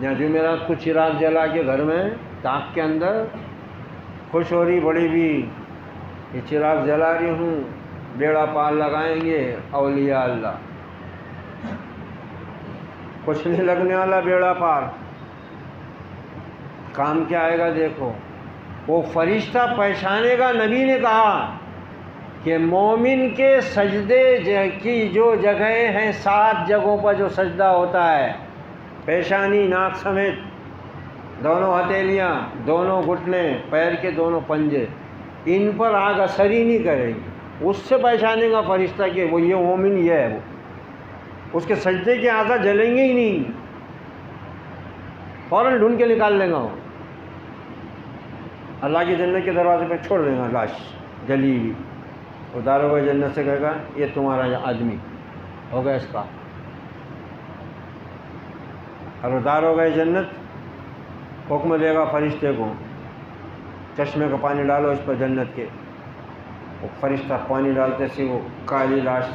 یا جمعرات کو چراغ جلا کے گھر میں تاک کے اندر خوش ہو رہی بڑی بھی، یہ چراغ جلا رہی ہوں، بیڑا پار لگائیں گے اولیاء اللہ، کچھ نہیں لگنے والا بیڑا پار، کام کیا آئے گا دیکھو۔ وہ فرشتہ پہچانے گا، نبی نے کہا کہ مومن کے سجدے کی جو جگہیں ہیں، 7 جگہوں پر جو سجدہ ہوتا ہے، پیشانی، ناک سمیت، دونوں ہتھیلیاں، دونوں گھٹنے، پیر کے دونوں پنجے، ان پر آگ اثر ہی نہیں کرے گی۔ اس سے پہچانے گا فرشتہ کہ وہ یہ مومن یہ ہے، وہ اس کے سجدے کے اعضاء جلیں گے ہی نہیں، فوراً ڈھونڈ کے نکال لیں گا، وہ اللہ کی جنت کے دروازے پہ چھوڑ دیں گا لاش جلی ہوئی۔ وہ داروغہ جنت سے کہے گا یہ تمہارا آدمی ہو گیا اس کا، اور وہ داروغہ جنت حکم دے گا فرشتے کو چشمے کا پانی ڈالو اس پر جنت کے۔ وہ فرشتہ پانی ڈالتے سے وہ کالی لاش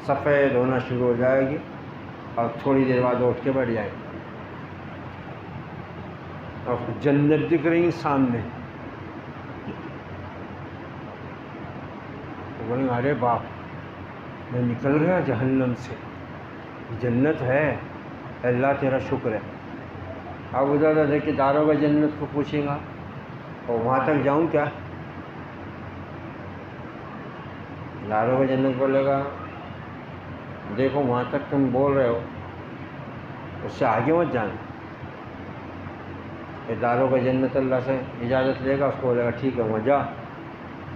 سفید ہونا شروع ہو جائے گی، اور تھوڑی دیر بعد اٹھ کے بیٹھ جائے گی، اور جنت دکھ رہی ہے سامنے۔ بولیں ارے باپ، میں نکل گیا جہنم سے، جنت ہے، اللہ تیرا شکر ہے۔ اب ادھر دیکھیں داروغہ جنت کو پوچھیں گا اور وہاں تک جاؤں کیا؟ داروغہ جنت بولے گا دیکھو وہاں تک تم بول رہے ہو، اس سے آگے مت جانا۔ داروغہ جنت اللہ سے اجازت لے گا، اس کو بولے گا ٹھیک ہے وہاں جا۔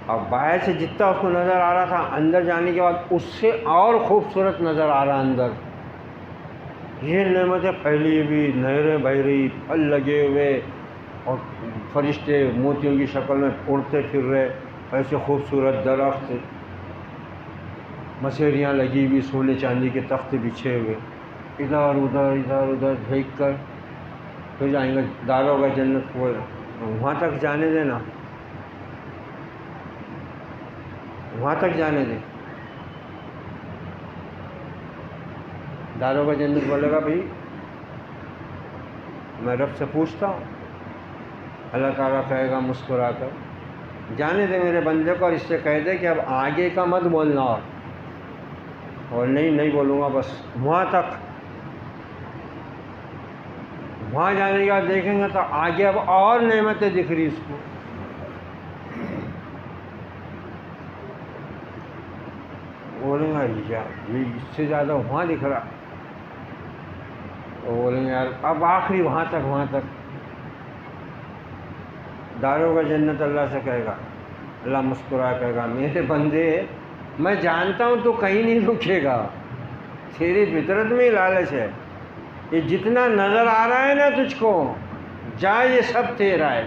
اب باہر سے جتنا اس کو نظر آ رہا تھا، اندر جانے کے بعد اس سے اور خوبصورت نظر آ رہا اندر، یہ نعمتیں پھیلی ہوئی، نہریں بہہ رہی، پھل لگے ہوئے، اور فرشتے موتیوں کی شکل میں اڑتے پھر رہے، ایسے خوبصورت درخت، مسیریاں لگی ہوئی، سونے چاندی کے تخت بچھے ہوئے، ادھر ادھر دیکھ کر پھر جائیں گے داروغہ جنت کو، وہاں تک جانے دینا، وہاں تک جانے دیں۔ داروغہ جنت بولے گا بھائی میں رب سے پوچھتا ہوں، اللہ تعالیٰ کہے گا مسکرا کر جانے دے میرے بندے کو، اور اس سے کہہ دے کہ اب آگے کا مت بولنا، اور نہیں بولوں گا، بس وہاں تک۔ وہاں جانے کے بعد دیکھیں گے تو آگے اب اور نعمتیں دکھ رہی اس کو، بولیں گا یہ اس سے زیادہ وہاں دکھ رہا، تو بولیں گے یار اب آخری وہاں تک۔ داروغہ جنت اللہ سے کہے گا، اللہ مسکرا کہے گا میرے بندے میں جانتا ہوں تو کہیں نہیں رکے گا، تیری فطرت میں ہی لالچ ہے، یہ جتنا نظر آ رہا ہے نا تجھ کو، جا یہ سب تیرا ہے۔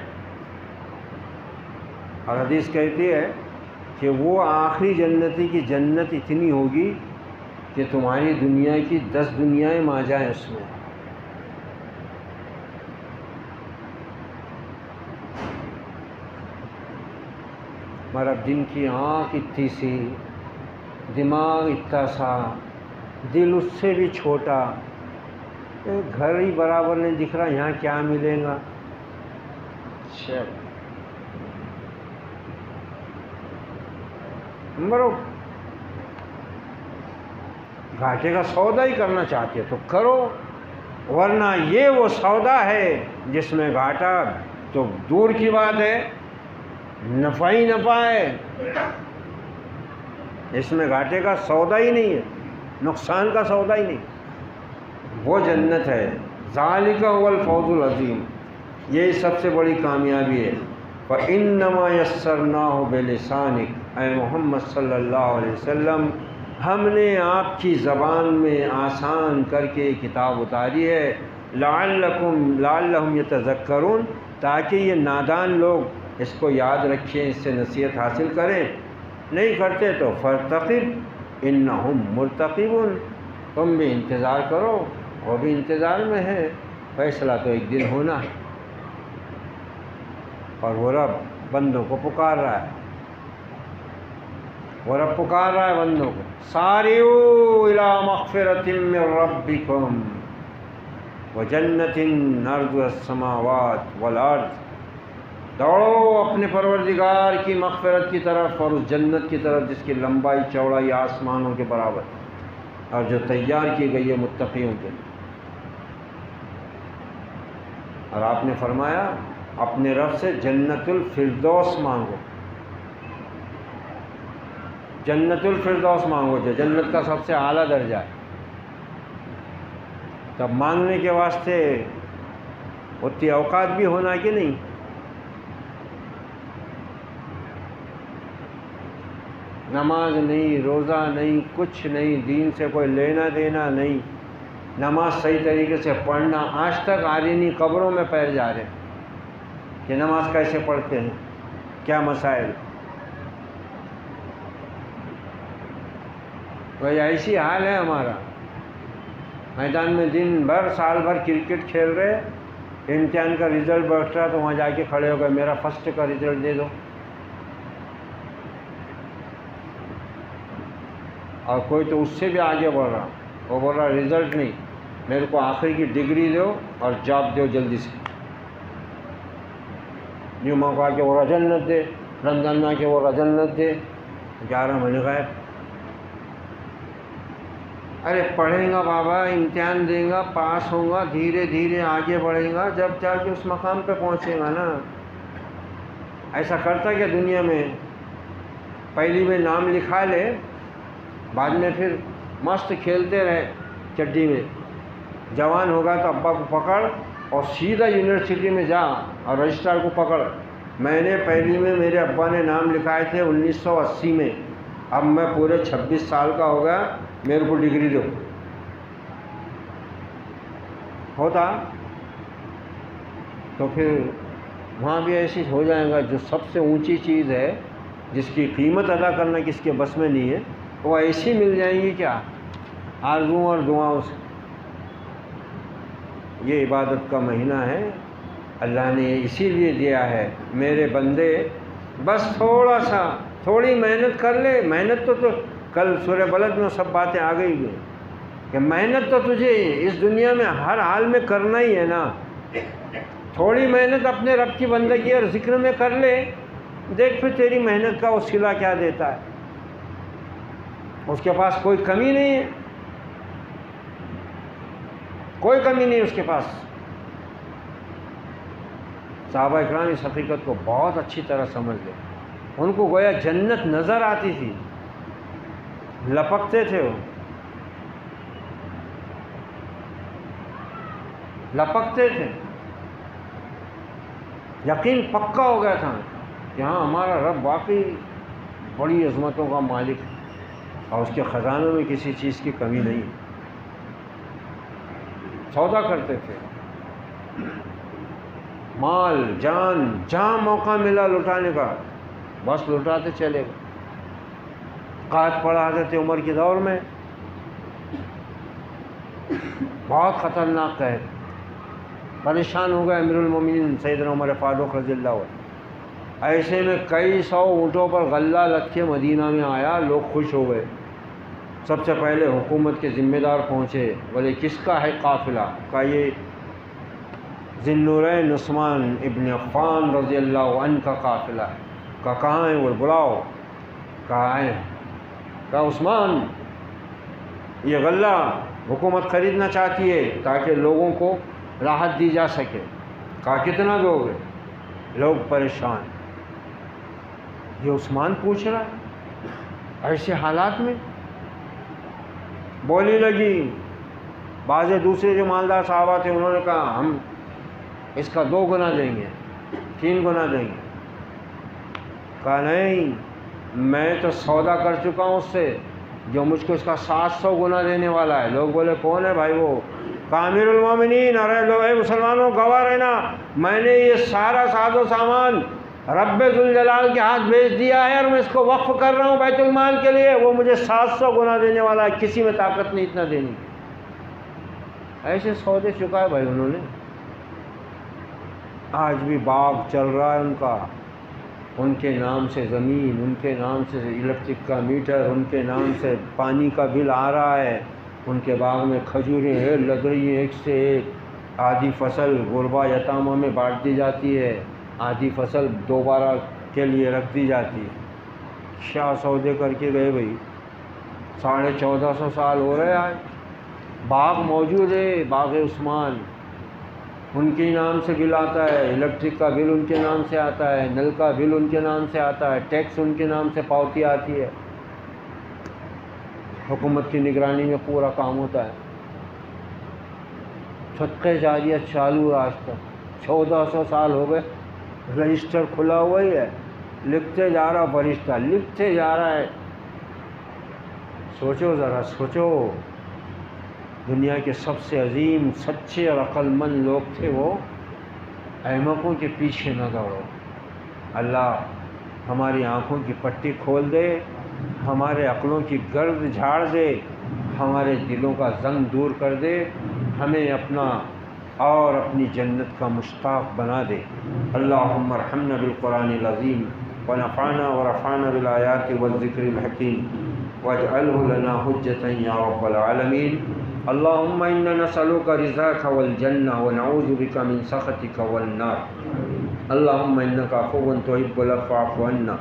اور حدیث کہتی ہے کہ وہ آخری جنتی کی جنت اتنی ہوگی کہ تمہاری دنیا کی 10 دنیایں ماں جائیں اس میں۔ مگر اب جن کی آنکھ اتنی سی، دماغ اتنا سا، دل اس سے بھی چھوٹا، گھر ہی برابر نہیں دکھ رہا، یہاں کیا ملے گا؟ مرو، گھاٹے کا سودا ہی کرنا چاہتے تو کرو، ورنہ یہ وہ سودا ہے جس میں گھاٹا تو دور کی بات ہے، نفع ہی نفع ہے، اس میں گھاٹے کا سودا ہی نہیں ہے، نقصان کا سودا ہی نہیں، وہ جنت ہے۔ ذالک هو الفوز العظیم، یہی سب سے بڑی کامیابی ہے۔ فَإِنَّمَا يَسَّرْنَاهُ بِلِسَانِكَ، اے محمد صلی اللہ علیہ وسلم ہم نے آپ کی زبان میں آسان کر کے کتاب اتاری ہے، لعلہم یتذکرون، تاکہ یہ نادان لوگ اس کو یاد رکھیں، اس سے نصیحت حاصل کریں، نہیں کرتے تو فارتقب انہم مرتقبون، تم بھی انتظار کرو، وہ بھی انتظار میں ہے، فیصلہ تو ایک دن ہونا ہے۔ اور وہ رب بندوں کو پکار رہا ہے، وہ رب پکار رہا ہے بندوں کو، سارعوا الی مغفرۃ من ربکم وجنۃ عرضها السماوات والارض، دوڑو اپنے پروردگار کی مغفرت کی طرف اور اس جنت کی طرف جس کی لمبائی چوڑائی آسمانوں کے برابر، اور جو تیار کی گئی ہے متقیوں کے لیے۔ اور آپ نے فرمایا اپنے رب سے جنت الفردوس مانگو، جنت الفردوس مانگو، جو جنت کا سب سے اعلیٰ درجہ ہے۔ تب مانگنے کے واسطے اتنی اوقات بھی ہونا کہ نہیں، نماز نہیں، روزہ نہیں، کچھ نہیں، دین سے کوئی لینا دینا نہیں، نماز صحیح طریقے سے پڑھنا، آج تک آرینی قبروں میں پیر جا رہے ہیں کہ نماز کیسے پڑھتے ہیں، کیا مسائل۔ بھائی ایسی حال ہے ہمارا، میدان میں دن بھر سال بھر کرکٹ کھیل رہے، امتحان کا رزلٹ بیٹھ رہا تو وہاں جا کے کھڑے ہو گئے میرا فرسٹ کا رزلٹ دے دو، اور کوئی تو اس سے بھی آگے بڑھ رہا، وہ بول رہا رزلٹ نہیں، میرے کو آخری کی ڈگری دو اور جاب دو جلدی سے، جمعہ کو آ کے وہ جنت دے، رمضان میں آ کے وہ جنت دے، 11 مہینے غائب۔ ارے پڑھیں گا بابا، امتحان دیں گا، پاس ہوں گا، دھیرے دھیرے آگے بڑھیں گا، جب جا کے اس مقام پہ پہنچے گا نا۔ ایسا کرتا کہ دنیا میں پہلی میں نام لکھا لے، بعد میں پھر مست کھیلتے رہے چڈی میں، جوان ہوگا تو ابا کو پکڑ اور سیدھا یونیورسٹی میں جا اور رجسٹرار کو پکڑ، میں نے پہلی میں میرے ابا نے نام لکھائے تھے 1980 میں، اب میں پورے 26 سال کا ہو گیا، میرے کو ڈگری دو، ہوتا تو پھر وہاں بھی ایسی ہو جائے گا۔ جو سب سے اونچی چیز ہے جس کی قیمت ادا کرنا کس کے بس میں نہیں ہے، وہ ایسی مل جائیں گی کیا آرزوؤں اور دعاؤں سے۔ یہ عبادت کا مہینہ ہے، اللہ نے اسی لیے دیا ہے میرے بندے بس تھوڑی محنت کر لے۔ محنت تو کل سورہ بلد میں سب باتیں آ گئی ہیں کہ محنت تو تجھے اس دنیا میں ہر حال میں کرنا ہی ہے نا۔ تھوڑی محنت اپنے رب کی بندگی اور ذکر میں کر لے، دیکھ پھر تیری محنت کا وہ صلہ کیا دیتا ہے۔ اس کے پاس کوئی کمی نہیں ہے، کوئی کمی نہیں اس کے پاس۔ صحابہ اکرام اس حقیقت کو بہت اچھی طرح سمجھ گئے، ان کو گویا جنت نظر آتی تھی، لپکتے تھے، وہ لپکتے تھے، یقین پکا ہو گیا تھا کہ ہاں ہمارا رب واقعی بڑی عظمتوں کا مالک ہے اور اس کے خزانوں میں کسی چیز کی کمی نہیں ہے۔ سودا کرتے تھے، مال جان جہاں موقع ملا لٹانے کا بس لٹاتے چلے گئے۔ قحط پڑا حضرت عمر کے دور میں، بہت خطرناک قحط، پریشان ہو گئے امیر المومنین سیدنا عمر فاروق رضی اللہ عنہ۔ ایسے میں کئی سو اونٹوں پر غلہ لد کے مدینہ میں آیا، لوگ خوش ہو گئے۔ سب سے پہلے حکومت کے ذمہ دار پہنچے، بولے کس کا ہے قافلہ؟ کہا یہ ذی النورین عثمان ابن عفان رضی اللہ عنہ کا قافلہ ہے۔ کہا کہاں ہے وہ؟ بلاؤ۔ کہا آئے۔ کہا عثمان یہ غلہ حکومت خریدنا چاہتی ہے تاکہ لوگوں کو راحت دی جا سکے۔ کہا کتنا دو گے؟ لوگ پریشان، یہ عثمان پوچھ رہا ہے ایسے حالات میں؟ بولی لگی۔ بعض دوسرے جو مالدار صحابہ تھے انہوں نے کہا ہم اس کا 2 گنا دیں گے، 3 گنا دیں گے۔ کہا نہیں، میں تو سودا کر چکا ہوں اس سے جو مجھ کو اس کا 700 گنا دینے والا ہے۔ لوگ بولے کون ہے بھائی وہ؟ کہا امیر المومنین، ارے لوگ اے مسلمانوں گواہ رہنا، میں نے یہ سارا ساز و سامان رب ذوالجلال کے ہاتھ بھیج دیا ہے اور میں اس کو وقف کر رہا ہوں بیت المال کے لیے، وہ مجھے 700 گنا دینے والا ہے، کسی میں طاقت نہیں اتنا دینی۔ ایسے سودے چکا ہے بھائی انہوں نے۔ آج بھی باغ چل رہا ہے ان کا، ان کے نام سے زمین، ان کے نام سے الیکٹرک کا میٹر، ان کے نام سے پانی کا بل آ رہا ہے، ان کے باغ میں کھجوریں ہیں لگ رہی ہیں ایک سے ایک۔ آدھی فصل غربا یتامہ میں بانٹ دی جاتی ہے، آدھی فصل دوبارہ کے لیے رکھ دی جاتی ہے۔ کیا سودے کر کے گئے بھائی، 1450 سال ہو رہے آج، باغ موجود ہے، باغ عثمان، ان کے نام سے بل آتا ہے، الیکٹرک کا بل ان کے نام سے آتا ہے، نل کا بل ان کے نام سے آتا ہے، ٹیکس ان کے نام سے پاوتی آتی ہے، حکومت کی نگرانی میں پورا کام ہوتا ہے۔ صدقہ جاریہ چالو ہے آج تک، 1400 سال ہو گئے، رجسٹر کھلا ہوا ہی ہے، لکھتے جا رہا فرشتہ، لکھتے جا رہا ہے۔ سوچو ذرا، سوچو، دنیا کے سب سے عظیم سچے اور عقل مند لوگ تھے وہ، احمقوں کے پیچھے نہ دوڑو۔ اللہ ہماری آنکھوں کی پٹی کھول دے، ہمارے عقلوں کی گرد جھاڑ دے، ہمارے دلوں کا زنگ دور کر دے، ہمیں اپنا اور اپنی جنت کا مشتاق بنا دے۔ اللہم ارحمنا بالقرآن العظیم ونفعنا ورفعنا بالآیات والذکر الحکیم واجعلہ لنا حجتا یا رب العالمین۔ اللہم انا نسألک رضاک والجنہ ونعوذ بک من سخطک والنار۔ اللہم انک عفو تحب العفو فاعف عنا۔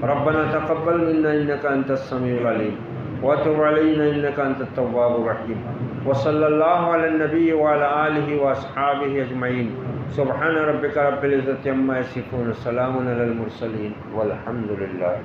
ربنا تقبل منا انک انت السمیع العلیم وتب علینا انک انت التواب الرحیم۔ وصلی اللہ علی النبی وعلی آلہ واصحابہ اجمعین۔ سبحان ربک رب العزۃ عما یصفون، سلام علی المرسلین والحمد للہ۔